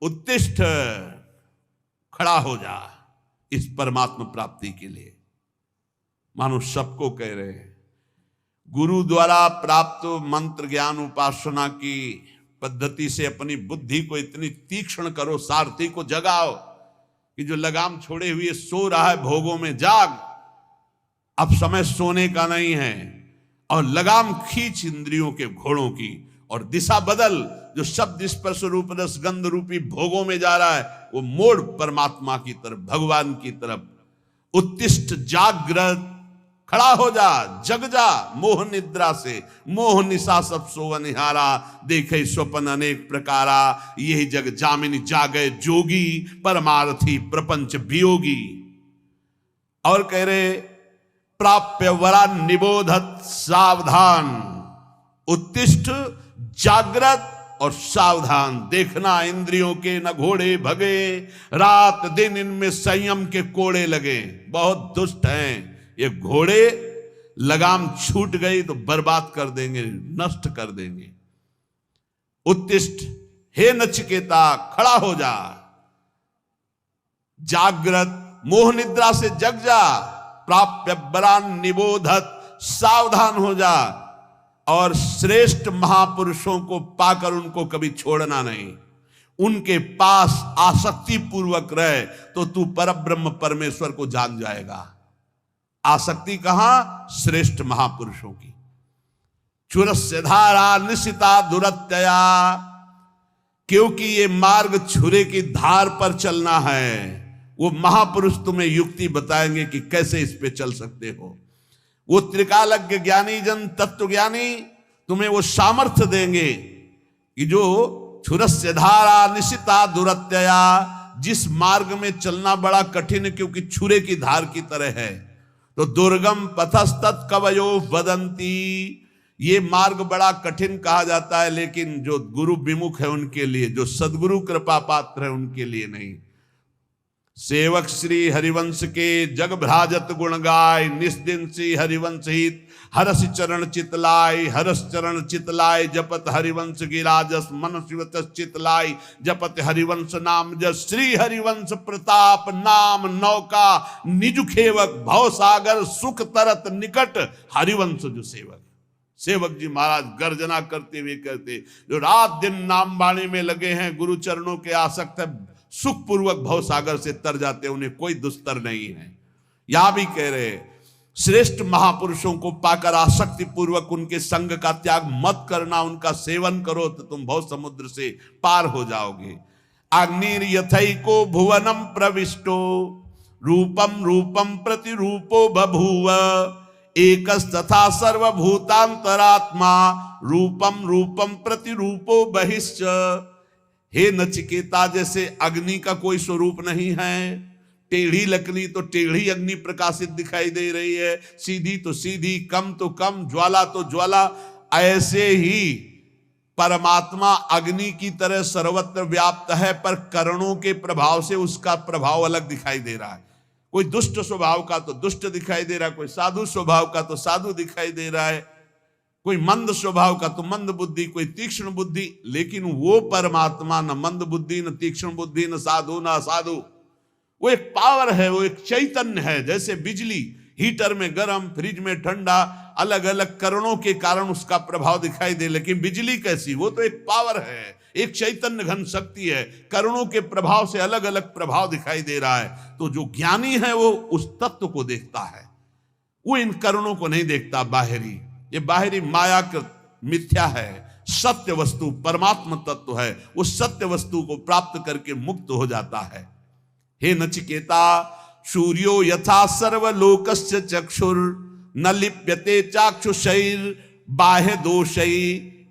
उत्तिष्ठ, खड़ा हो जा इस परमात्मा प्राप्ति के लिए। मानो सबको कह रहे हैं, गुरु द्वारा प्राप्त मंत्र ज्ञान उपासना की पद्धति से अपनी बुद्धि को इतनी तीक्ष्ण करो, सारथी को जगाओ कि जो लगाम छोड़े हुए सो रहा है भोगों में, जाग, अब समय सोने का नहीं है, और लगाम खींच इंद्रियों के घोड़ों की, और दिशा बदल, जो शब्द स्पर्श रूप रस गंध रूपी भोगों में जा रहा है वो मोड़ परमात्मा की तरफ, भगवान की तरफ। उत्तिष्ठ, जागृत, खड़ा हो जा, जग जा मोह निद्रा से, मोह निशा सब सोवनिहारा, देखे स्वप्न अनेक प्रकारा, यही जग जामिनी जागे जोगी, परमार्थी प्रपंच वियोगी। और कह रहे, प्राप्य वरा निबोधत सावधान, उत्तिष्ठ, जागृत और सावधान, देखना इंद्रियों के न घोड़े भगे, रात दिन इनमें संयम के कोड़े लगे। बहुत दुष्ट हैं ये घोड़े, लगाम छूट गई तो बर्बाद कर देंगे, नष्ट कर देंगे। उत्तिष्ठ, हे नचिकेता खड़ा हो जा, जागृत, मोह निद्रा से जग जा, प्राप्य बरान निबोधत, सावधान हो जा, और श्रेष्ठ महापुरुषों को पाकर उनको कभी छोड़ना नहीं, उनके पास आसक्ति पूर्वक रहे तो तू परब्रह्म परमेश्वर को जान जाएगा। आसक्ति कहां? श्रेष्ठ महापुरुषों की। छुरस्य धारा निशिता दुरत्यया, क्योंकि ये मार्ग छुरे की धार पर चलना है। वो महापुरुष तुम्हें युक्ति बताएंगे कि कैसे इस पे चल सकते हो। वो त्रिकालज्ञ ज्ञानी जन तत्व ज्ञानी तुम्हें वो सामर्थ्य देंगे कि जो छुरस्य धारा निशिता दुरत्यया, जिस मार्ग में चलना बड़ा कठिन है क्योंकि छुरे की धार की तरह है, तो दुर्गम पथस्तत् कवयो वदंती, ये मार्ग बड़ा कठिन कहा जाता है, लेकिन जो गुरु विमुख है उनके लिए, जो सदगुरु कृपा पात्र है उनके लिए नहीं। सेवक श्री हरिवंश के जग भ्राजत गुण गाय, निस्दिन श्री हरिवंश हित हरस चरण चितलाय, हरस चरण चितलाय, जपत हरिवंश गिराजस मन शिवत चितलाय, जपत हरिवंश नाम जस, श्री हरिवंश प्रताप नाम नौका, निज खेवक भव सागर, सुख तरत निकट हरिवंश जो सेवक। सेवक जी महाराज गर्जना करते हुए कहते, जो रात दिन नाम वाणी में लगे हैं, गुरु चरणों के आसक्त है, सुख पूर्वक भव सागर से तर जाते, उन्हें कोई दुस्तर नहीं है। यहां भी कह रहे, श्रेष्ठ महापुरुषों को पाकर आसक्ति पूर्वक उनके संग का त्याग मत करना, उनका सेवन करो तो तुम भव समुद्र से पार हो जाओगे। अग्निर यथैको भुवनम प्रविष्टो, रूपम रूपम प्रतिरूपो बभूव, एकस्तथा सर्वभूतांतरात्मा, रूपम रूपम प्रतिरूपो बहिश्च। हे नचिकेता, जैसे अग्नि का कोई स्वरूप नहीं है, टेढ़ी लकड़ी तो टेढ़ी अग्नि प्रकाशित दिखाई दे रही है, सीधी तो सीधी, कम तो कम, ज्वाला तो ज्वाला, ऐसे ही परमात्मा अग्नि की तरह सर्वत्र व्याप्त है, पर करणों के प्रभाव से उसका प्रभाव अलग दिखाई दे रहा है। कोई दुष्ट स्वभाव का तो दुष्ट दिखाई दे रहा है, कोई साधु स्वभाव का तो साधु दिखाई दे रहा है, कोई मंद स्वभाव का तो मंद बुद्धि, कोई तीक्ष्ण बुद्धि, लेकिन वो परमात्मा न मंद बुद्धि, न तीक्ष्ण बुद्धि, न साधु न असाधु। वो एक पावर है, वो एक चैतन्य है। जैसे बिजली, हीटर में गर्म, फ्रिज में ठंडा, अलग अलग करणों के कारण उसका प्रभाव दिखाई दे, लेकिन बिजली कैसी? वो तो एक पावर है, एक चैतन्य घन शक्ति है, करणों के प्रभाव से अलग अलग प्रभाव दिखाई दे रहा है। तो जो ज्ञानी है वो उस तत्व को देखता है, वो इन करणों को नहीं देखता बाहरी। ये बाहरी माया का मिथ्या है, सत्य वस्तु परमात्मा तत्व है, उस सत्य वस्तु को प्राप्त करके मुक्त हो जाता है। हे नचिकेता, सूर्यो यथा सर्वलोकस्य चक्षुर, न लिप्यते चाक्षुषैर बाह्य दोषै,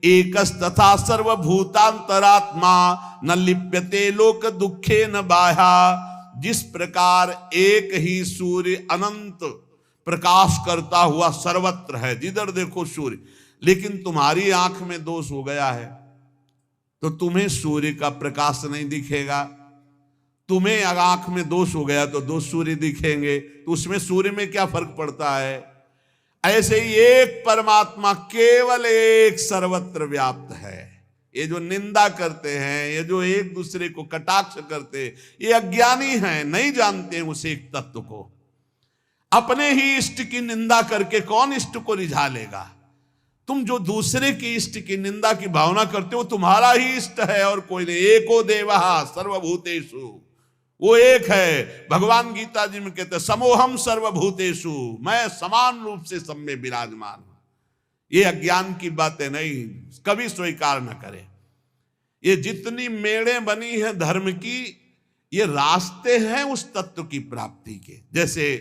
एकस्तथा सर्वभूतांतरात्मा, न लिप्यते लोक दुखे न बाह्या। जिस प्रकार एक ही सूर्य अनंत प्रकाश करता हुआ सर्वत्र है, जिधर देखो सूर्य, लेकिन तुम्हारी आंख में दोष हो गया है तो तुम्हें सूर्य का प्रकाश नहीं दिखेगा। तुम्हें अगर आंख में दोष हो गया तो दो सूर्य दिखेंगे, तो उसमें सूर्य में क्या फर्क पड़ता है? ऐसे ही एक परमात्मा केवल एक सर्वत्र व्याप्त है, ये जो निंदा करते हैं, ये जो एक दूसरे को कटाक्ष करते हैं, ये अज्ञानी हैं, नहीं जानते हैं उस एक तत्व को। अपने ही इष्ट की निंदा करके कौन इष्ट को रिझा लेगा? तुम जो दूसरे की इष्ट की निंदा की भावना करते हो, तुम्हारा ही इष्ट है और कोई नहीं। एको देवः सर्वभूतेषु, वो एक है। भगवान गीता जी में कहते हैं समोहम सर्वभूतेषु, मैं समान रूप से सब में विराजमान हूं। ये अज्ञान की बातें नहीं, कभी स्वीकार न करें। ये जितनी मेड़ें बनी है धर्म की, ये रास्ते हैं उस तत्व की प्राप्ति के। जैसे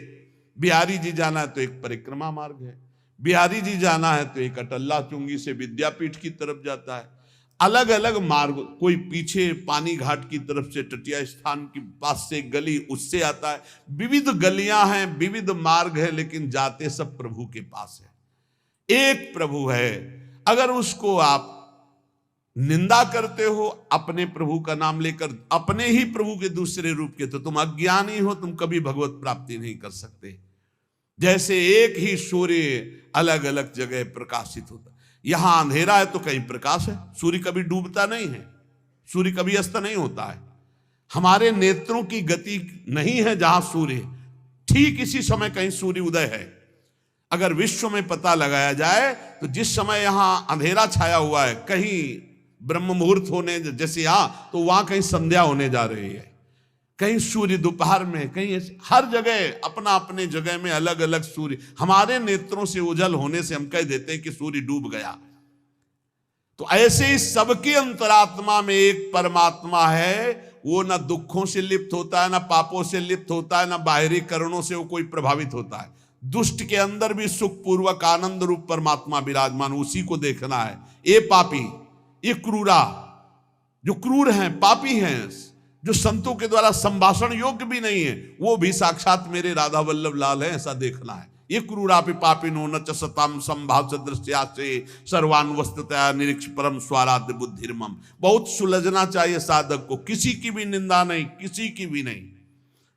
बिहारी जी जाना है तो एक परिक्रमा मार्ग है, बिहारी जी जाना है तो एक अटल्ला चुंगी से विद्यापीठ की तरफ जाता है। अलग अलग मार्ग, कोई पीछे पानी घाट की तरफ से तटिया स्थान के पास से गली उससे आता है। विविध गलियां हैं, विविध मार्ग है, लेकिन जाते सब प्रभु के पास है। एक प्रभु है। अगर उसको आप निंदा करते हो अपने प्रभु का नाम लेकर, अपने ही प्रभु के दूसरे रूप के, तो तुम अज्ञानी हो, तुम कभी भगवत प्राप्ति नहीं कर सकते। जैसे एक ही सूर्य अलग अलग जगह प्रकाशित होता, यहां अंधेरा है तो कहीं प्रकाश है। सूर्य कभी डूबता नहीं है, सूर्य कभी अस्त नहीं होता है। हमारे नेत्रों की गति नहीं है जहां सूर्य, ठीक इसी समय कहीं सूर्य उदय है। अगर विश्व में पता लगाया जाए तो जिस समय यहां अंधेरा छाया हुआ है, कहीं ब्रह्म मुहूर्त होने जैसे यहां, तो वहां कहीं संध्या होने जा रही है, कहीं सूर्य दोपहर में, कहीं हर जगह अपना अपने जगह में अलग अलग सूर्य। हमारे नेत्रों से उजल होने से हम कह देते हैं कि सूर्य डूब गया। तो ऐसे ही सबके अंतरात्मा में एक परमात्मा है। वो ना दुखों से लिप्त होता है, ना पापों से लिप्त होता है, ना बाहरी कारणों से वो कोई प्रभावित होता है। दुष्ट के अंदर भी सुख पूर्वक आनंद रूप परमात्मा विराजमान, उसी को देखना है। ये पापी, ये क्रूरा, जो क्रूर हैं, पापी हैं, जो संतों के द्वारा संभाषण योग्य भी नहीं है, वो भी साक्षात मेरे राधा वल्लभ लाल है, ऐसा देखना है। ये क्रूरापि पापिनो न च सताम संभाव दृश्यासे सर्वान वस्तुतया निरीक्ष परम स्वाराध्य बुद्धिर्मम। बहुत सुलझना चाहिए साधक को, किसी की भी निंदा नहीं, किसी की भी नहीं,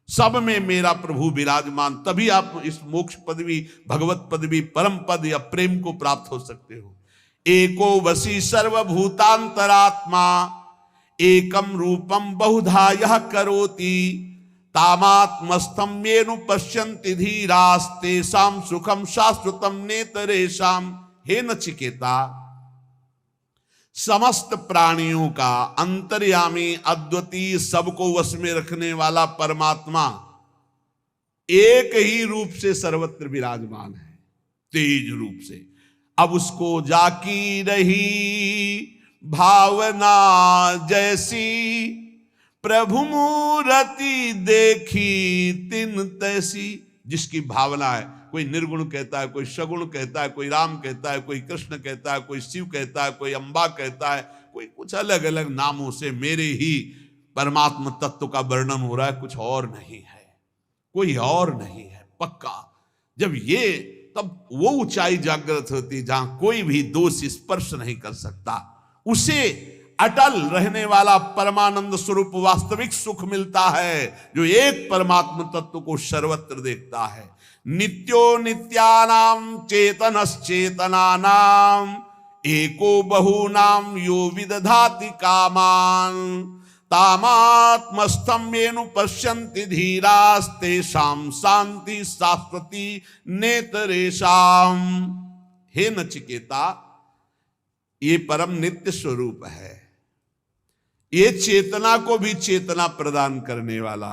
सब में मेरा प्रभु विराजमान। तभी आप इस मोक्ष पदवी, भगवत पदवी, परम पद या प्रेम को प्राप्त हो सकते हो। एको वसी सर्वभूतांतरात्मा एकम रूपम बहुधा यह करोति तामात्मस्थम येनु पश्यन्ति धीरास्तेषां सुखम शाश्वतम नेतरेषां। हे नचिकेता, समस्त प्राणियों का अंतर्यामी, अद्वितीय, सबको वश में रखने वाला परमात्मा एक ही रूप से सर्वत्र विराजमान है, तेज रूप से। अब उसको जाकी रही भावना जैसी, प्रभु मूर्ति देखी तिन तैसी। जिसकी भावना है, कोई निर्गुण कहता है, कोई सगुण कहता है, कोई राम कहता है, कोई कृष्ण कहता है, कोई शिव कहता है, कोई अम्बा कहता है, कोई कुछ अलग अलग नामों से मेरे ही परमात्मा तत्व का वर्णन हो रहा है, कुछ और नहीं है, कोई और नहीं है, पक्का। जब ये, तब वो ऊंचाई जागृत होती जहां कोई भी दोष स्पर्श नहीं कर सकता। उसे अटल रहने वाला परमानंद स्वरूप वास्तविक सुख मिलता है, जो एक परमात्मा तत्व को सर्वत्र देखता है। नित्यो नित्यानाम चेतनश्चेतनानाम एको बहुनाम यो विदधाति कामान तामात्मस्थं येनु पश्यन्ति धीरास्तेषां शांति शाश्वती नेतरेषां। हे नचिकेता, ये परम नित्य स्वरूप है, ये चेतना को भी चेतना प्रदान करने वाला,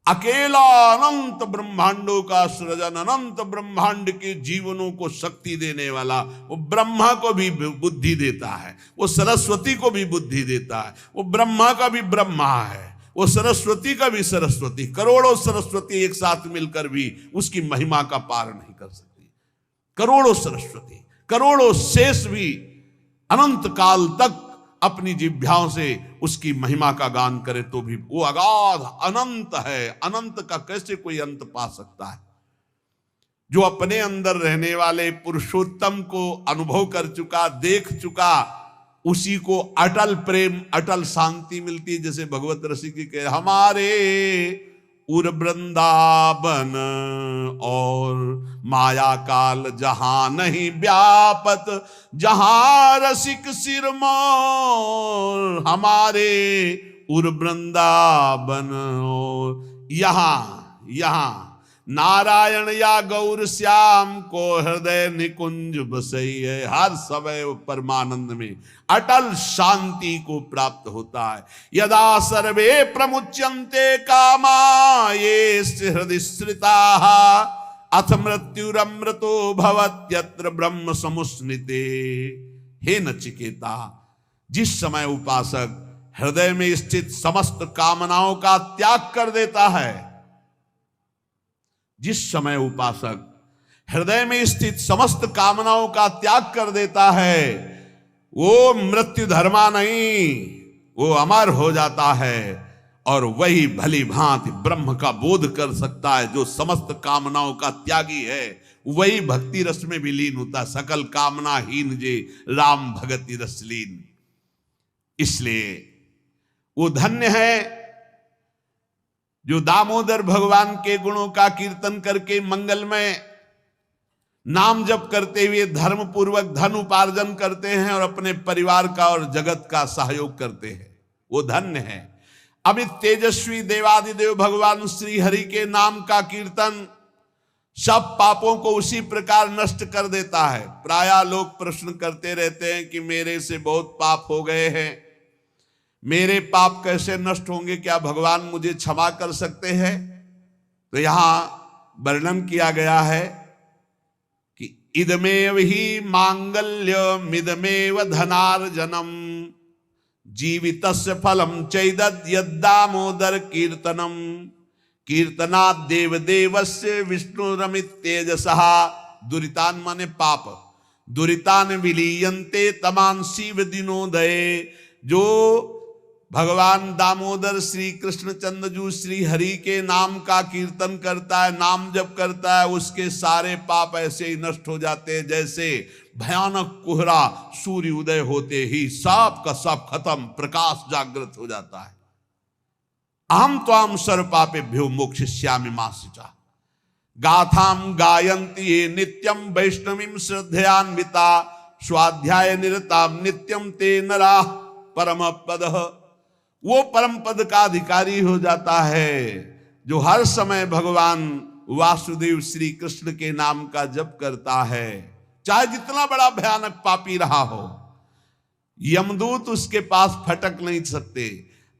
अकेला अनंत ब्रह्मांडों का सृजन, अनंत ब्रह्मांड के जीवनों को शक्ति देने वाला, वो ब्रह्मा को भी बुद्धि देता है, वो सरस्वती को भी बुद्धि देता है, वो ब्रह्मा का भी ब्रह्मा है, वो सरस्वती का भी सरस्वती। करोड़ों सरस्वती एक साथ मिलकर भी उसकी महिमा का पार नहीं कर सकती। करोड़ों सरस्वती, करोड़ों शेष भी अनंत काल तक अपनी जिह्वाओं से उसकी महिमा का गान करे तो भी वो अगाध अनंत है। अनंत का कैसे कोई अंत पा सकता है? जो अपने अंदर रहने वाले पुरुषोत्तम को अनुभव कर चुका, देख चुका, उसी को अटल प्रेम, अटल शांति मिलती है। जैसे भगवत रसिक जी कह, हमारे उर वृंदावन और माया काल जहां नहीं व्यापत, जहां रसिक सिरमौर हमारे उर वृंदावन और यहाँ नारायण या गौर श्याम को हृदय निकुंज बसैये। हर समय परमानंद में अटल शांति को प्राप्त होता है। यदा सर्वे प्रमुच्यन्ते कामा ये हृदय स्थिताः अथ मृत्युरमृतो भवत्यत्र ब्रह्म समुस्निते। हे नचिकेता, जिस समय उपासक हृदय में स्थित समस्त कामनाओं का त्याग कर देता है, जिस समय उपासक हृदय में स्थित समस्त कामनाओं का त्याग कर देता है, वो मृत्यु धर्मा नहीं, वो अमर हो जाता है और वही भली भांति ब्रह्म का बोध कर सकता है। जो समस्त कामनाओं का त्यागी है वही भक्ति रस में विलीन होता। सकल कामना हीन जे राम भगति रसलीन। इसलिए वो धन्य है जो दामोदर भगवान के गुणों का कीर्तन करके मंगलमय नाम जप करते हुए धर्म पूर्वक धन उपार्जन करते हैं और अपने परिवार का और जगत का सहयोग करते हैं। वो धन्य है। अमित तेजस्वी देवादिदेव भगवान श्री हरि के नाम का कीर्तन सब पापों को उसी प्रकार नष्ट कर देता है। प्रायः लोग प्रश्न करते रहते हैं कि मेरे से बहुत पाप हो गए हैं, मेरे पाप कैसे नष्ट होंगे, क्या भगवान मुझे क्षमा कर सकते हैं? तो यहां वर्णन किया गया है कि इदमेव ही मांगल्यमिदमेव धनार्जनम जीवितस्य फलम चैदद यद्दामोदर कीर्तनम कीर्तनात् देवदेवस्य विष्णुरमित तेजसः। दुरितान माने पाप, दुरितान विलीयन्ते तमान शिव दिनोदये। जो भगवान दामोदर श्री कृष्ण चंद्रजू श्री हरि के नाम का कीर्तन करता है, नाम जप करता है, उसके सारे पाप ऐसे ही नष्ट हो जाते हैं जैसे भयानक कोहरा सूर्य उदय होते ही सब का सब खत्म, प्रकाश जागृत हो जाता है। अहम त्वाम सर्व पापेभ्यो मोक्षयिष्यामि मा शुचा। गाथाम गायन्ति ये नित्यम वैष्णवीं श्रद्धयान्विता स्वाध्याय निरताम नित्यम ते नरा परम पदः। वो परम पद का अधिकारी हो जाता है जो हर समय भगवान वासुदेव श्री कृष्ण के नाम का जप करता है। चाहे जितना बड़ा भयानक पापी रहा हो, यमदूत उसके पास फटक नहीं सकते।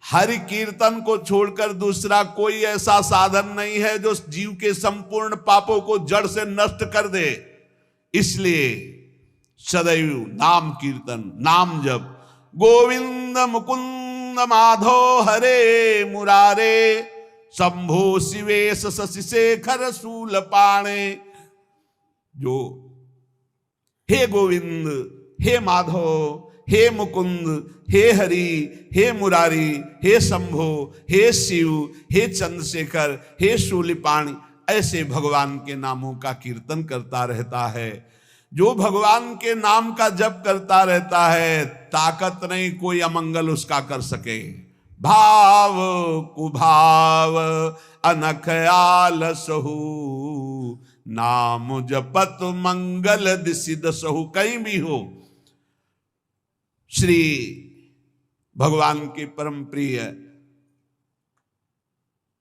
हरि कीर्तन को छोड़कर दूसरा कोई ऐसा साधन नहीं है जो जीव के संपूर्ण पापों को जड़ से नष्ट कर दे। इसलिए सदैव नाम कीर्तन, नाम जप, गोविंद मुकुंद माधो हरे मुरारे शंभो शिवेश शशि शेखर शूलपाणे। जो हे गोविंद, हे माधव, हे मुकुंद, हे हरि, हे मुरारी, हे शंभो, हे शिव, हे चंद्रशेखर, हे शूलिपाणी, ऐसे भगवान के नामों का कीर्तन करता रहता है। जो भगवान के नाम का जप करता रहता है, ताकत नहीं कोई अमंगल उसका कर सके। भाव कुभाव अनख आलसहु नाम जपत मंगल दिसि दसहु। कहीं भी हो, श्री भगवान के परम प्रिय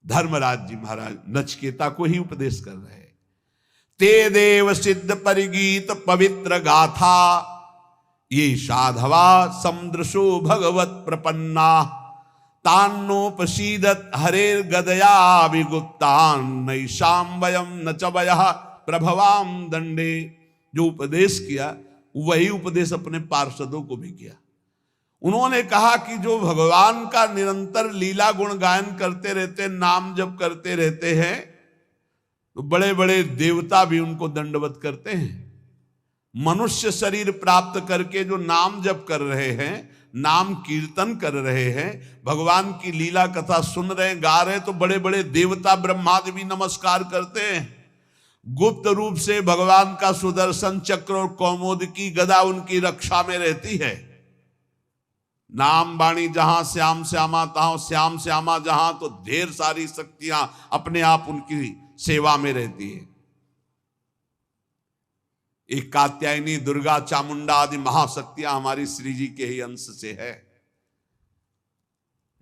धर्मराज जी महाराज नचिकेता को ही उपदेश कर रहे हैं। ते देव सिद्ध परिगीत पवित्र गाथा ये साधवा समुद्रशो भगवत प्रपन्ना तान्नोपसीदत हरेर गदया विगुप्तान नैषाम वयम न च वयः प्रभवाम दंडे। जो उपदेश किया वही उपदेश अपने पार्षदों को भी किया। उन्होंने कहा कि जो भगवान का निरंतर लीला गुण गायन करते रहते, नाम जप करते रहते हैं, तो बड़े बड़े देवता भी उनको दंडवत करते हैं। मनुष्य शरीर प्राप्त करके जो नाम जप कर रहे हैं, नाम कीर्तन कर रहे हैं, भगवान की लीला कथा सुन रहे हैं, गा रहे हैं, तो बड़े बड़े देवता ब्रह्मादि भी नमस्कार करते हैं। गुप्त रूप से भगवान का सुदर्शन चक्र और कौमोद की गदा उनकी रक्षा में रहती है। नाम वाणी जहां श्याम श्यामा तहां श्याम श्यामा जहां, तो ढेर सारी शक्तियां अपने आप उनकी सेवा में रहती है। एक कात्यायनी, दुर्गा, चामुंडा आदि महाशक्तियां हमारी श्री जी के ही अंश से है।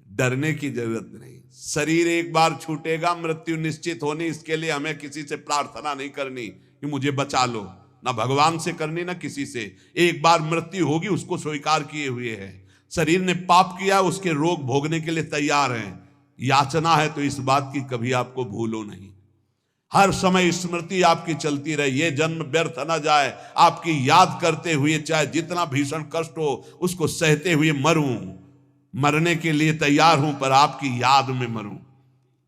डरने की जरूरत नहीं। शरीर एक बार छूटेगा, मृत्यु निश्चित होनी, इसके लिए हमें किसी से प्रार्थना नहीं करनी कि मुझे बचा लो, ना भगवान से करनी ना किसी से। एक बार मृत्यु होगी, उसको स्वीकार किए हुए है। शरीर ने पाप किया, उसके रोग भोगने के लिए तैयार है। याचना है तो इस बात की कभी आपको भूलो नहीं। हर समय स्मृति आपकी चलती रहे, ये जन्म व्यर्थ न जाए, आपकी याद करते हुए, चाहे जितना भीषण कष्ट हो उसको सहते हुए मरूं। मरने के लिए तैयार हूं, पर आपकी याद में मरूं।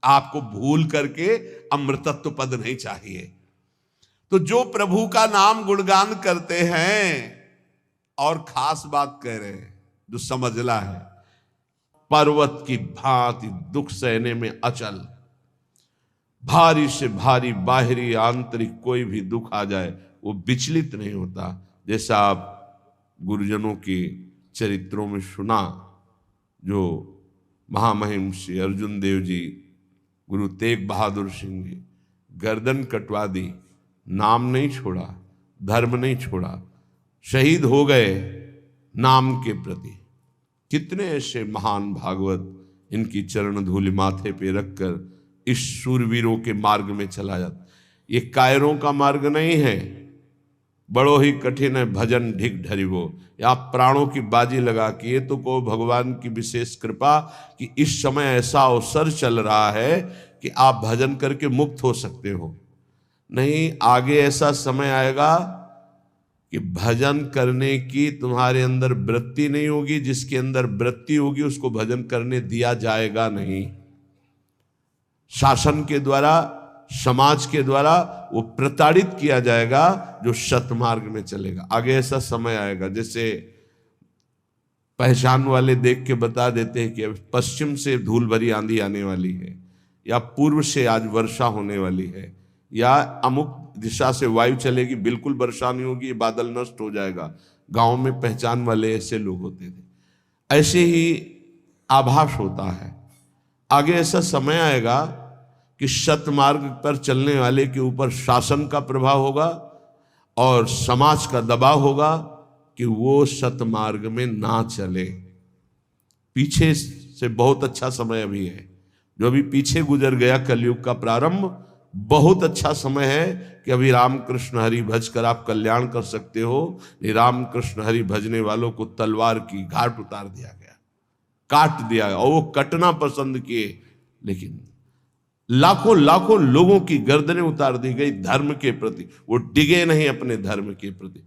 आपको भूल करके अमृतत्व पद नहीं चाहिए। तो जो प्रभु का नाम गुणगान करते हैं, और खास बात कह रहे हैं जो समझला है, पर्वत की भांति दुख सहने में अचल, भारी से भारी बाहरी आंतरिक कोई भी दुख आ जाए वो विचलित नहीं होता। जैसा आप गुरुजनों के चरित्रों में सुना, जो महामहिम श्री अर्जुन देव जी, गुरु तेग बहादुर सिंह जी, गर्दन कटवा दी, नाम नहीं छोड़ा, धर्म नहीं छोड़ा, शहीद हो गए नाम के प्रति। कितने ऐसे महान भागवत इनकी चरण धूलि माथे पे रखकर इस शूरवीरों के मार्ग में चला जाता। ये कायरों का मार्ग नहीं है, बड़ो ही कठिन है भजन ढिक ढरिवो। या प्राणों की बाजी लगा के ये तो को भगवान की विशेष कृपा कि इस समय ऐसा अवसर चल रहा है कि आप भजन करके मुक्त हो सकते हो। नहीं, आगे ऐसा समय आएगा कि भजन करने की तुम्हारे अंदर वृत्ति नहीं होगी। जिसके अंदर वृत्ति होगी उसको भजन करने दिया जाएगा नहीं। शासन के द्वारा, समाज के द्वारा वो प्रताड़ित किया जाएगा जो सतमार्ग में चलेगा। आगे ऐसा समय आएगा, जैसे पहचान वाले देख के बता देते हैं कि पश्चिम से धूल भरी आंधी आने वाली है, या पूर्व से आज वर्षा होने वाली है, या अमुक दिशा से वायु चलेगी, बिल्कुल वर्षा नहीं होगी, बादल नष्ट हो जाएगा। गांव में पहचान वाले ऐसे लोग होते थे। ऐसे ही आभास होता है। आगे ऐसा समय आएगा कि सतमार्ग पर चलने वाले के ऊपर शासन का प्रभाव होगा और समाज का दबाव होगा कि वो सतमार्ग में ना चले। पीछे से बहुत अच्छा समय अभी है, जो अभी पीछे गुजर गया कलयुग का प्रारंभ, बहुत अच्छा समय है कि अभी राम कृष्ण हरि भज कर आप कल्याण कर सकते हो। राम कृष्ण हरि भजने वालों को तलवार की घाट उतार दिया गया, काट दिया, और वो कटना पसंद किए, लेकिन लाखों लाखों लोगों की गर्दनें उतार दी गई धर्म के प्रति। वो डिगे नहीं अपने धर्म के प्रति।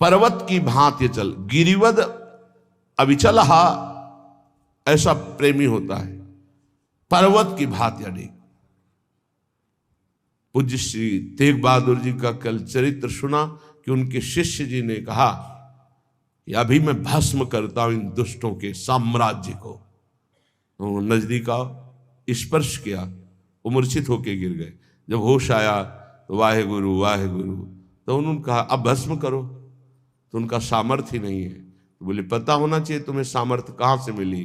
पर्वत की भांति चल, गिरिवद अविचलहा, ऐसा प्रेमी होता है। पर्वत की भांति अडिग। पूज्य श्री तेग बहादुर जी का कल चरित्र सुना कि उनके शिष्य जी ने कहा कि अभी मैं भस्म करता हूं इन दुष्टों के साम्राज्य को। तो नजदीक आओ, स्पर्श किया, वो मूर्छित होके गिर गए। जब होश आया तो वाहे गुरु वाहे गुरु, तो उन्होंने कहा अब भस्म करो। तो उनका सामर्थ्य नहीं है। तो बोले पता होना चाहिए तुम्हें सामर्थ्य कहाँ से मिली।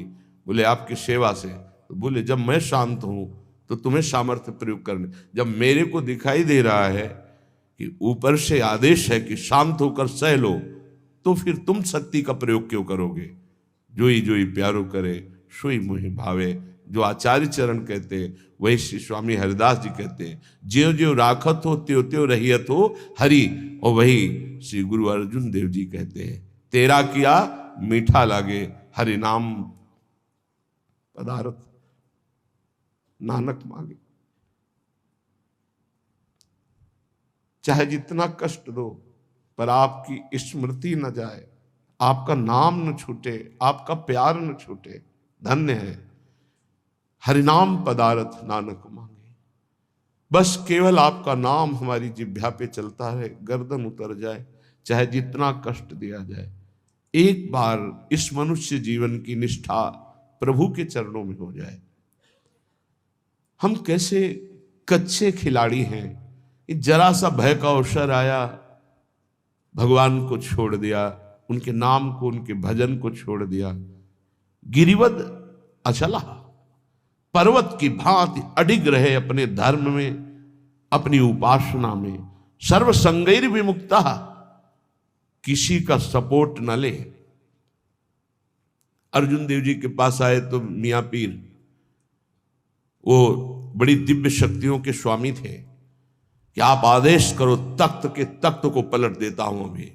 बोले आपकी सेवा से। तो बोले जब मैं शांत हूं तो तुम्हें सामर्थ्य प्रयोग करने, जब मेरे को दिखाई दे रहा है कि ऊपर से आदेश है कि शांत होकर सह लो, तो फिर तुम शक्ति का प्रयोग क्यों करोगे। जोई जोई प्यारो करे सोई मोहि भावे, जो आचार्य चरण कहते हैं वही श्री स्वामी हरिदास जी कहते हैं। ज्यो ज्यो राखत हो त्यों त्यों रहियत हो हरि, और वही श्री गुरु अर्जुन देव जी कहते हैं तेरा किया मीठा लागे हरि नाम पदार्थ नानक मांगे। चाहे जितना कष्ट दो, पर आपकी स्मृति न जाए, आपका नाम न छूटे, आपका प्यार न छूटे। धन्य है हरिनाम पदार्थ नानक मांगे। बस केवल आपका नाम हमारी जिह्वा पे चलता है, गर्दन उतर जाए, चाहे जितना कष्ट दिया जाए। एक बार इस मनुष्य जीवन की निष्ठा प्रभु के चरणों में हो जाए। हम कैसे कच्चे खिलाड़ी हैं। जरा सा भय का अवसर आया, भगवान को छोड़ दिया, उनके नाम को, उनके भजन को छोड़ दिया। गिरिवद अचला, पर्वत की भांति अडिग रहे अपने धर्म में, अपनी उपासना में। सर्वसंगैर विमुक्ता, किसी का सपोर्ट न ले। अर्जुन देव जी के पास आए तो मियां पीर, वो बड़ी दिव्य शक्तियों के स्वामी थे, कि आप आदेश करो, तख्त के तख्त को पलट देता हूं अभी।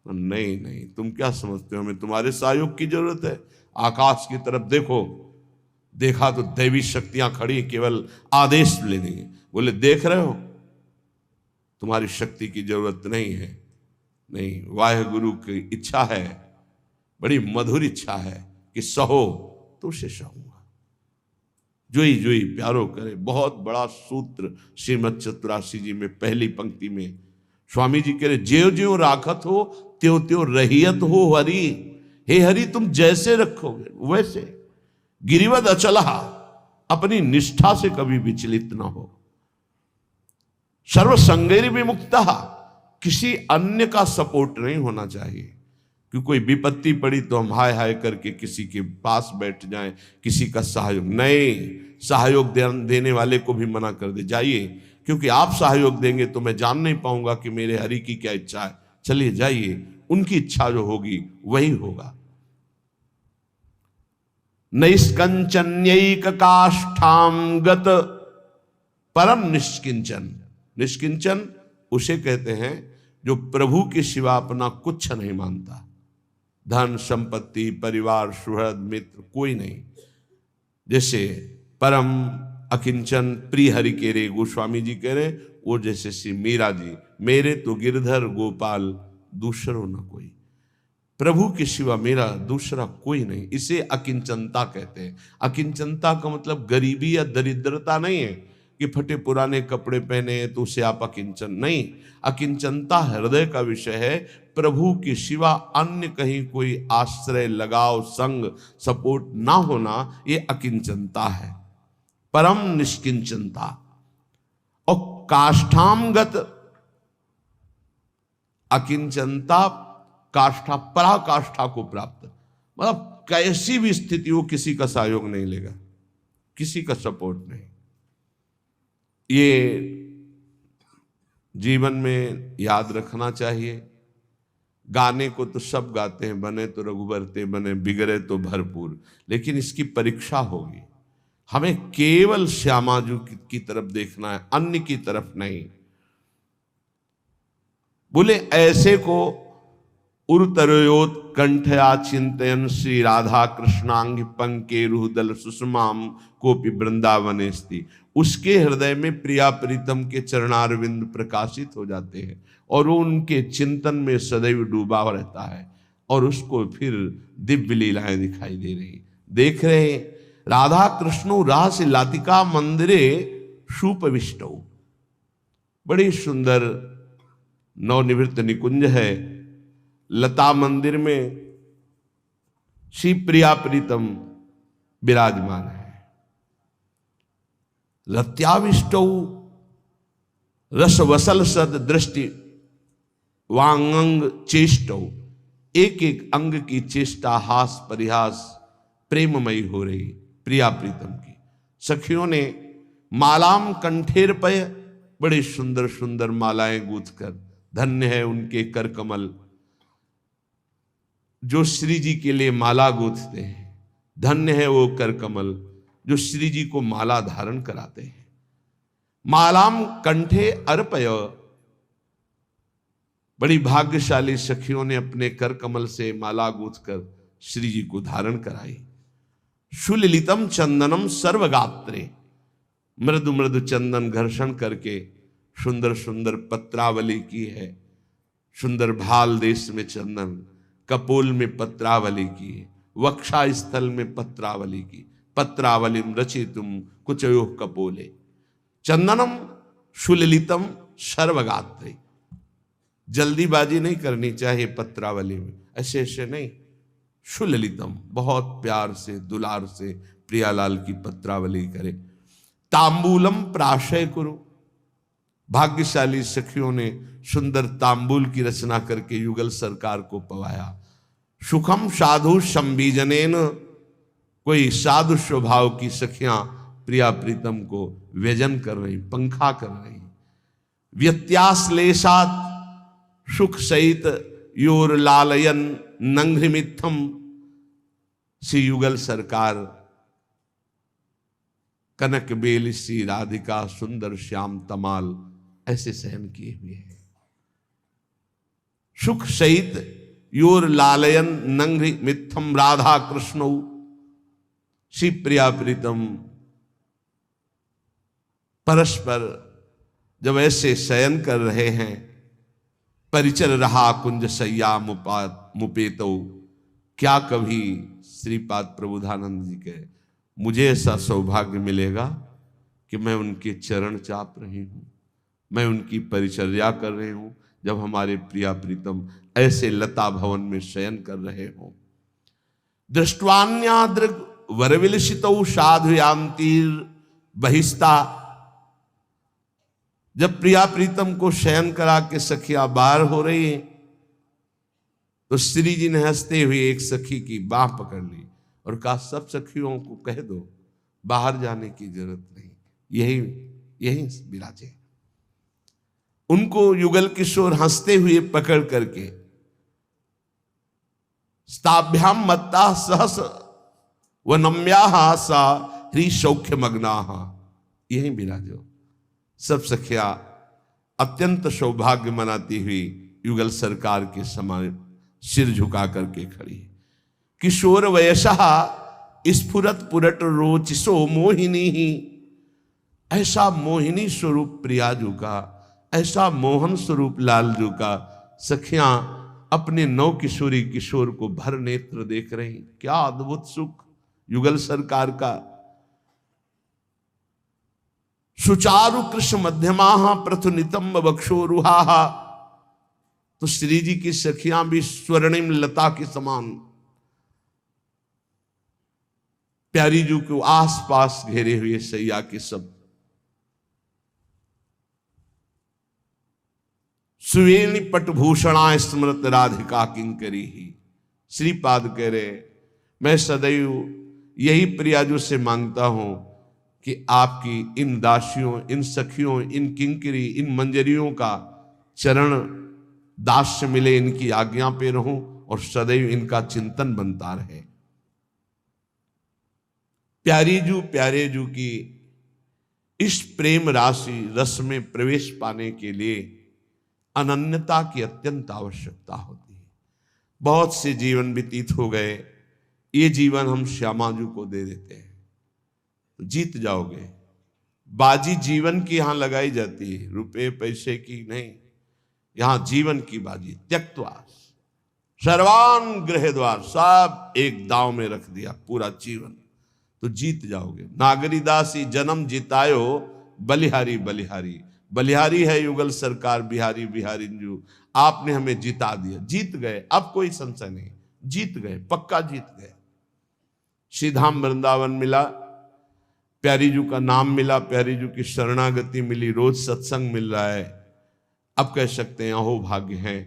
नहीं नहीं, तुम क्या समझते हो, हमें तुम्हारे सहयोग की जरूरत है। आकाश की तरफ देखो, देखा तो दैवी शक्तियां खड़ी, केवल आदेश लेने। बोले देख रहे हो, तुम्हारी शक्ति की जरूरत नहीं है। नहीं, वाहेगुरु की इच्छा है, बड़ी मधुर इच्छा है कि सहो तो उसे सहूंगा। जोई जोई प्यारो करे, बहुत बड़ा सूत्र श्रीमद चतुरासी जी में पहली पंक्ति में स्वामी जी कह रहे, ज्यो ज्यो राखत हो त्यों त्यों रहियत हो हरि। हे हरि, तुम जैसे रखोगे वैसे। गिरिवद अचला, अपनी निष्ठा से कभी विचलित ना हो। सर्वसंगैर विमुक्ता, किसी अन्य का सपोर्ट नहीं होना चाहिए। कि कोई विपत्ति पड़ी तो हम हाय हाय करके किसी के पास बैठ जाएं, किसी का सहयोग नहीं। सहयोग देने वाले को भी मना कर दे, जाइए, क्योंकि आप सहयोग देंगे तो मैं जान नहीं पाऊंगा कि मेरे हरि की क्या इच्छा है। चलिए जाइए, उनकी इच्छा जो होगी वही होगा। नैष्कंचन्यैक काष्ठाम गत परम निष्किंचन। निष्किंचन उसे कहते हैं जो प्रभु के सिवा अपना कुछ नहीं मानता। धन संपत्ति, परिवार, सुहृद, मित्र कोई नहीं। जैसे परम अकिंचन प्रिय हरि के रे गोस्वामी जी कह रहे, वो जैसे श्री मीरा जी, मेरे तो गिरधर गोपाल दूसरो न कोई। प्रभु के सिवा मेरा दूसरा कोई नहीं। इसे अकिंचनता कहते हैं। अकिंचनता का मतलब गरीबी या दरिद्रता नहीं है कि फटे पुराने कपड़े पहने तो उसे आप अकिंचन नहीं। अकिंचनता हृदय का विषय है। प्रभु के सिवा अन्य कहीं कोई आश्रय, लगाव, संग, सपोर्ट ना होना, ये अकिंचनता है। परम निष्किंचनता। और काष्ठामगत अकिंचनता, काष्ठा, पराकाष्ठा को प्राप्त, मतलब कैसी भी स्थिति हो किसी का सहयोग नहीं लेगा, किसी का सपोर्ट नहीं। ये जीवन में याद रखना चाहिए। गाने को तो सब गाते हैं, बने तो रघुबर ते बने, बिगड़े तो भरपूर, लेकिन इसकी परीक्षा होगी। हमें केवल श्यामाजू की तरफ देखना है, अन्य की तरफ नहीं। बोले ऐसे को उर्तरयोत कंठया चिंतयन श्री राधा कृष्णांग पंके रुहदल सुषमाम कोपि वृंदावन स्थिति। उसके हृदय में प्रिया प्रीतम के चरणारविंद प्रकाशित हो जाते हैं और वो उनके चिंतन में सदैव डूबा रहता है, और उसको फिर दिव्य लीलाएं दिखाई दे रही। देख रहे हैं राधा कृष्णो रास लातिका मंदिरे सुपविष्टौ। बड़ी सुंदर नवनिवृत्त निकुंज है। लता मंदिर में श्री प्रिया प्रीतम विराजमान है। रत्याविष्टौ रसवसल सद दृष्टि वांगंग चेष्टौ। एक एक अंग की चेष्टा, हास परिहास प्रेममयी हो रही प्रिया प्रीतम की। सखियों ने मालाम कंठेर पय, बड़े सुंदर सुंदर मालाएं गूंथकर, धन्य है उनके कर कमल जो श्री जी के लिए माला गूंथते हैं। धन्य है वो कर कमल जो श्री जी को माला धारण कराते हैं। मालाम कंठे अर्पय, बड़ी भाग्यशाली सखियों ने अपने कर कमल से माला गूंथकर श्री जी को धारण कराई। सुललितम चंदनम सर्वगात्रे, मृदु मृदु चंदन घर्षण करके सुंदर सुंदर पत्रावली की है। सुंदर भाल देश में चंदन, कपोल में पत्रावली की, वक्षा स्थल में पत्रावली की। पत्रावलिम रचितुम कुचयो कपोले, चंदनम सुललितम सर्वगात्रे। जल्दीबाजी नहीं करनी चाहिए पत्रावली में, ऐसे ऐसे नहीं। सुललितम, बहुत प्यार से दुलार से प्रियालाल की पत्रावली करे। तांबूलम प्राशय कुरु, भाग्यशाली सखियों ने सुंदर तांबूल की रचना करके युगल सरकार को पवाया। सुखम साधु संबीजनेन, कोई साधु स्वभाव की सखियां प्रिया प्रीतम को व्यजन कर रही, पंखा कर रही। व्यत्याश्लेषात सुख सहित योर लालयन नंघ्रिमित्थम, श्री युगल सरकार कनक बेल श्री राधिका सुंदर श्याम तमाल ऐसे सहन किए हुए हैं। सुख सहित योर लालयन नंघ्रि मित्थम राधा कृष्ण, श्री प्रिया प्रीतम परस्पर जब ऐसे शयन कर रहे हैं। परिचर रहा कुंज सैया मुपेतो, क्या कभी श्रीपाद प्रबुधानंद जी के मुझे ऐसा सौभाग्य मिलेगा कि मैं उनके चरण चाप रही हूं, मैं उनकी परिचर्या कर रही हूं, जब हमारे प्रिया प्रीतम ऐसे लता भवन में शयन कर रहे हों। दृष्टवान्यादृग वरविलसितौ साधुयांतीर बहिस्ता, जब प्रिया प्रीतम को शयन करा के सखियां बाहर हो रही है तो श्री जी ने हंसते हुए एक सखी की बाह पकड़ ली और कहा, सब सखियों को कह दो बाहर जाने की जरूरत नहीं, यही यही विराजे। उनको युगल किशोर हंसते हुए पकड़ करके स्ताभ्याम मत्ता सहस व नम्या सा ह्री सौख्य मग्ना, यही विराजो। सब सखिया अत्यंत सौभाग्य मनाती हुई युगल सरकार के समान सिर झुका करके खड़ी। किशोर वयसः स्फुरत पुरट रोचिसो मोहिनी ही, ऐसा मोहिनी स्वरूप प्रियाजू का, ऐसा मोहन स्वरूप लालजू का सखियां अपने नौ किशोरी किशोर को भर नेत्र देख रही। क्या अद्भुत सुख युगल सरकार का। सुचारु कृष्ण मध्यमा प्रथुनितंब बक्षोरुहा, तो श्री जी की सखियां भी स्वर्णिम लता के समान प्यारी जू को आसपास घेरे हुए सैया के सब। सुवेणी पटभूषणा स्मृत राधिका किंकरी ही, श्रीपाद कह रहे मैं सदैव यही प्रियाजू से मांगता हूं कि आपकी इन दासियों, इन सखियों, इन किंकरी, इन मंजरियों का चरण दास्य मिले, इनकी आज्ञा पे रहूं और सदैव इनका चिंतन बनता रहे। प्यारे जू की इस प्रेम राशि रस में प्रवेश पाने के लिए अनन्यता की अत्यंत आवश्यकता होती है। बहुत से जीवन व्यतीत हो गए, ये जीवन हम श्यामाजू को दे देते हैं तो जीत जाओगे। बाजी जीवन की यहां लगाई जाती है, रुपए पैसे की नहीं, यहां जीवन की बाजी। त्यक्त्वा सर्वान गृह द्वार, सब एक दांव में रख दिया पूरा जीवन तो जीत जाओगे। नागरीदासी जन्म जितायो बलिहारी बलिहारी, बलिहारी है युगल सरकार, बिहारी बिहारी जू, आपने हमें जिता दिया, जीत गए, अब कोई संशय नहीं, जीत गए, पक्का जीत गए। श्रीधाम वृंदावन मिला, प्यारी जू का नाम मिला, प्यारी जू की शरणागति मिली, रोज सत्संग मिल रहा है, अब कह सकते हैं अहो भाग्य है,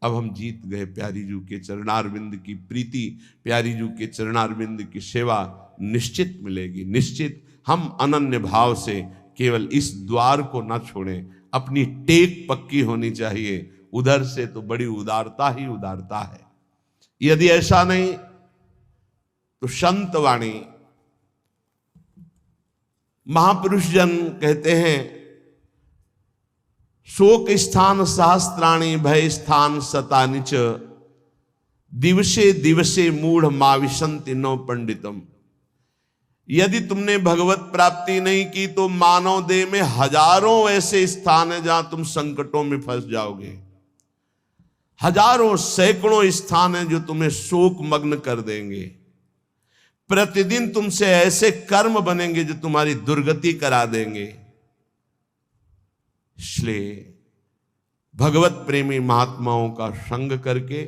अब हम जीत गए। प्यारी जू के चरणारविंद की प्रीति, प्यारी जू के चरणारविंद की सेवा निश्चित मिलेगी, निश्चित। हम अनन्य भाव से केवल इस द्वार को ना छोड़ें, अपनी टेक पक्की होनी चाहिए, उधर से तो बड़ी उदारता ही उदारता है। यदि ऐसा नहीं तो संत वाणी महापुरुष जन कहते हैं, शोक स्थान सहस्त्राणी भय स्थान शतानि च, दिवसे दिवसे मूढ़ माविशंति नौ पंडितम। यदि तुमने भगवत प्राप्ति नहीं की तो मानव देह में हजारों ऐसे स्थान है जहां तुम संकटों में फंस जाओगे, हजारों सैकड़ों स्थान है जो तुम्हें शोक मग्न कर देंगे। प्रतिदिन तुमसे ऐसे कर्म बनेंगे जो तुम्हारी दुर्गति करा देंगे। इसलिए भगवत प्रेमी महात्माओं का संग करके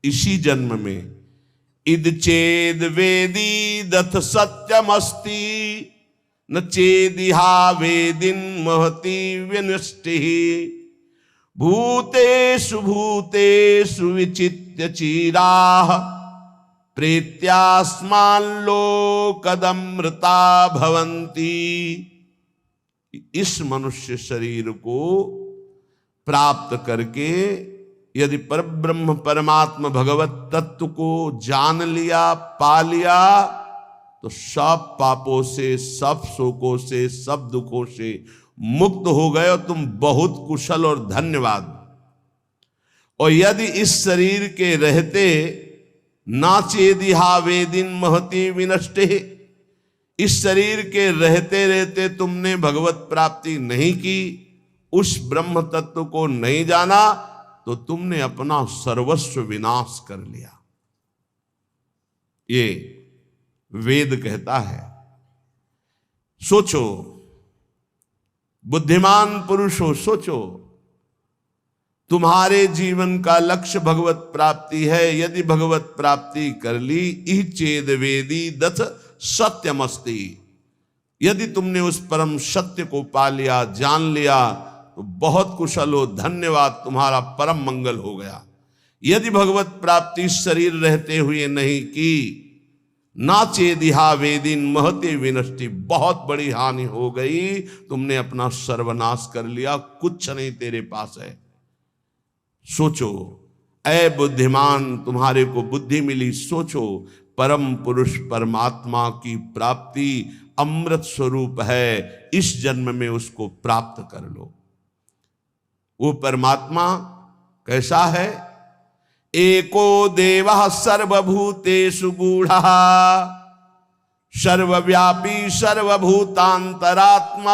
इसी जन्म में इद चेद वेदी दथ सत्यमस्ति न चेदिहा वेदिन महति विनष्टि भूतेषु भूतेषु विचित्य चीराः प्रेत्यास्माल्लोकदमृता भवन्ति। इस मनुष्य शरीर को प्राप्त करके यदि परब्रह्म परमात्मा भगवत तत्व को जान लिया, पा लिया, तो सब पापों से, सब शोकों से, सब दुखों से मुक्त हो गए और तुम बहुत कुशल और धन्यवाद। और यदि इस शरीर के रहते ना चेदिहा वेदिन महति विनष्टे, इस शरीर के रहते रहते तुमने भगवत प्राप्ति नहीं की, उस ब्रह्म तत्व को नहीं जाना, तो तुमने अपना सर्वस्व विनाश कर लिया। ये वेद कहता है। सोचो, बुद्धिमान पुरुषों, सोचो, तुम्हारे जीवन का लक्ष्य भगवत प्राप्ति है। यदि भगवत प्राप्ति कर ली, ई चेद वेदी दथ सत्यमस्ति, यदि तुमने उस परम सत्य को पा लिया, जान लिया, तो बहुत कुशल हो, धन्यवाद, तुम्हारा परम मंगल हो गया। यदि भगवत प्राप्ति शरीर रहते हुए नहीं की, ना चेदिहा वेदिन महते विनष्टि, बहुत बड़ी हानि हो गई, तुमने अपना सर्वनाश कर लिया, कुछ नहीं तेरे पास है। सोचो, ऐ बुद्धिमान, तुम्हारे को बुद्धि मिली, सोचो, परम पुरुष परमात्मा की प्राप्ति अमृत स्वरूप है, इस जन्म में उसको प्राप्त कर लो। वो परमात्मा कैसा है? एको देवः सर्वभूतेषु गूढ़ः, सर्वव्यापी सर्वभूतांतरात्मा,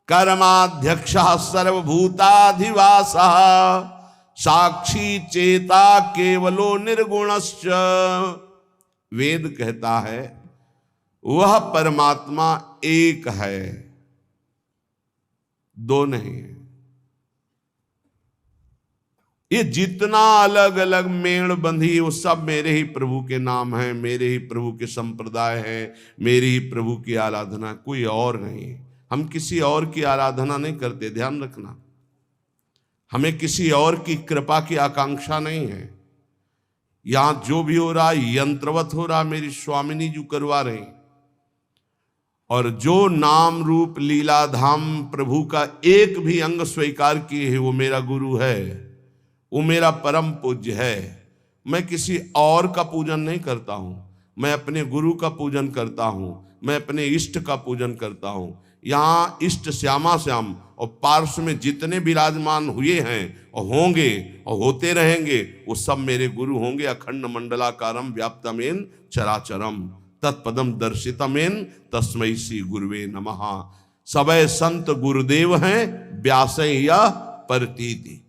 कर्माध्यक्षः सर्वभूताधिवासः, साक्षी चेता केवलो निर्गुणश्च। वेद कहता है वह परमात्मा एक है, दो नहीं है। ये जितना अलग अलग मेड़ बंधी, वो सब मेरे ही प्रभु के नाम है, मेरे ही प्रभु के संप्रदाय है, मेरी ही प्रभु की आराधना, कोई और नहीं। हम किसी और की आराधना नहीं करते, ध्यान रखना। हमें किसी और की कृपा की आकांक्षा नहीं है। यहां जो भी हो रहा यंत्रवत हो रहा, मेरी स्वामिनी जी करवा रही। और जो नाम रूप लीला धाम प्रभु का एक भी अंग स्वीकार किए है, वो मेरा गुरु है, वो मेरा परम पूज्य है। मैं किसी और का पूजन नहीं करता हूं, मैं अपने गुरु का पूजन करता हूं, मैं अपने इष्ट का पूजन करता हूं। यहाँ इष्ट श्यामा श्याम और पार्श्व में जितने विराजमान हुए हैं और होंगे और होते रहेंगे, वो सब मेरे गुरु होंगे। अखंड मंडलाकारम व्याप्तमेन चराचरम तत्पदम दर्शितमेन तस्मै श्री गुरुवे नमः। सबे संत गुरुदेव हैं, व्यास या परतीति।